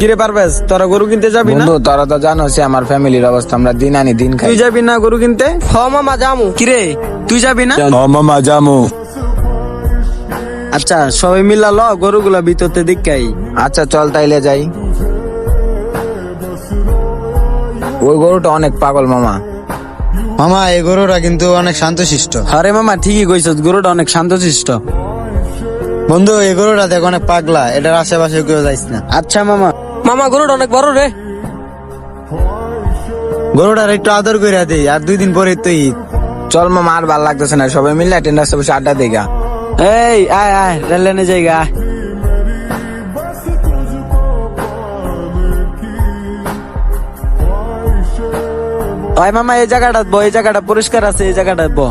কিরে পারভেজ, তোরা গরু কিনতে যাবি না? বন্ধু তোরা তো জানো সে আমার ফ্যামিলির অবস্থা, আমরা দিন আনি দিন খাই। তুই যাবি না গরু কিনতে? হ মামা জামু। কিরে তুই যাবি না? মামা জামু। আচ্ছা সবাই মিলা ল গরুগুলা ভিতরতে দিকাই। আচ্ছা চল তাইলে যাই। ওই গরুটা অনেক পাগল মামা। মামা এই গরুটা কিন্তু অনেক শান্তশিষ্ট। আরে মামা ঠিকই কইছস, গরুটা অনেক শান্তশিষ্ট। বন্ধু এই গরুটা দেখ অনেক পাগলা, এটার আশেপাশে কেউ যাইস না। আচ্ছা মামা। মামা গরুটা অনেক বড় রে। গরুটার একটু আদর করে দেই, আর 2 দিন পরে তো ঈদ। চল মামা, আর ভাল লাগতেছে না, সবাই মিলে টেন্ডার্সে বসে আড্ডা দেগা। এই আয় আয় রেল লাইনে জায়গা। ওই মামা এই জায়গাটা বো, এই জায়গাটা পরিষ্কার আছে, এই জায়গাটা বো।